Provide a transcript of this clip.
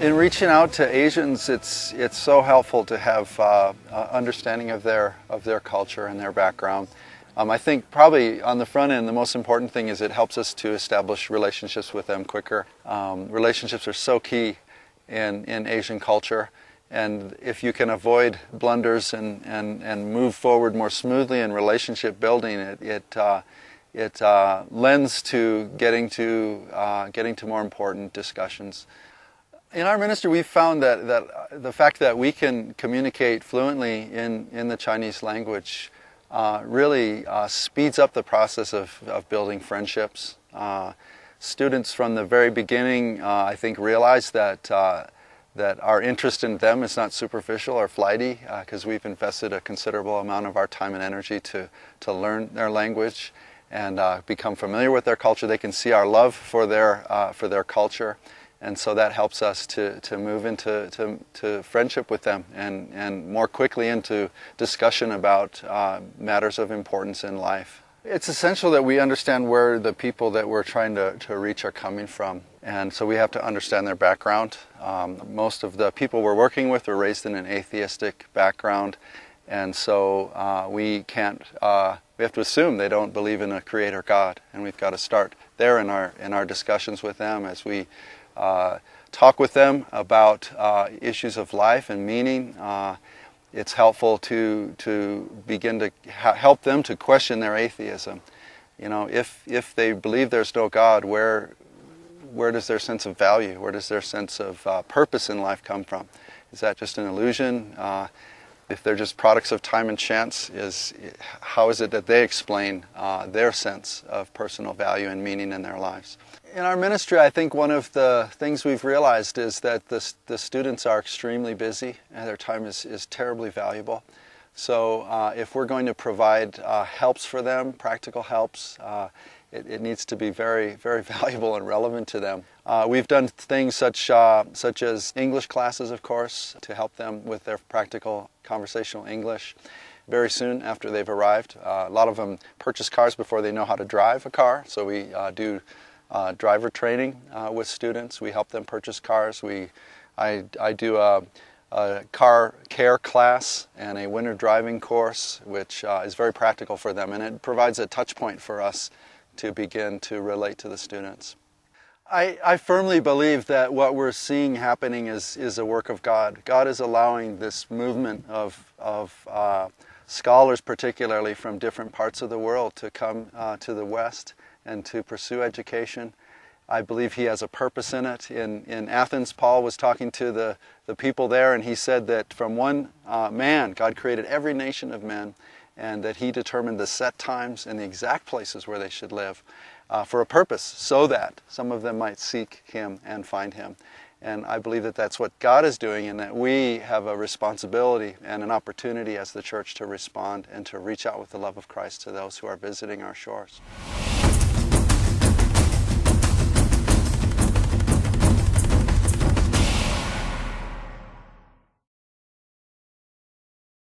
In reaching out to Asians, it's so helpful to have understanding of their culture and their background. I think probably on the front end, the most important thing is it helps us to establish relationships with them quicker. Relationships are so key in Asian culture, and if you can avoid blunders and move forward more smoothly in relationship building, it lends to getting to more important discussions. In our ministry, we've found that the fact that we can communicate fluently in the Chinese language really speeds up the process of building friendships. Students from the very beginning, I think, realize that our interest in them is not superficial or flighty, because we've invested a considerable amount of our time and energy to learn their language and become familiar with their culture. They can see our love for their culture. And so that helps us to move into friendship with them and more quickly into discussion about matters of importance in life. It's essential that we understand where the people that we're trying to reach are coming from. And so we have to understand their background. Most of the people we're working with were raised in an atheistic background. And so we have to assume they don't believe in a creator God. And we've got to start there in our discussions with them as we talk with them about issues of life and meaning. It's helpful to begin to help them to question their atheism. You know, if they believe there's no God, where does their sense of value, where does their sense of purpose in life come from? Is that just an illusion? If they're just products of time and chance, how is it that they explain their sense of personal value and meaning in their lives? In our ministry, I think one of the things we've realized is that the students are extremely busy and their time is terribly valuable. So if we're going to provide helps for them, practical helps, it needs to be very, very valuable and relevant to them. We've done things such as English classes, of course, to help them with their practical conversational English very soon after they've arrived. A lot of them purchase cars before they know how to drive a car, so we do driver training with students. We help them purchase cars. I do a car care class and a winter driving course, which is very practical for them, and it provides a touch point for us to begin to relate to the students. I firmly believe that what we're seeing happening is a work of God. God is allowing this movement of scholars, particularly from different parts of the world, to come to the West and to pursue education. I believe He has a purpose in it. In Athens, Paul was talking to the people there, and he said that from one man, God created every nation of men, and that He determined the set times and the exact places where they should live for a purpose, so that some of them might seek Him and find Him. And I believe that that's what God is doing, and that we have a responsibility and an opportunity as the church to respond and to reach out with the love of Christ to those who are visiting our shores.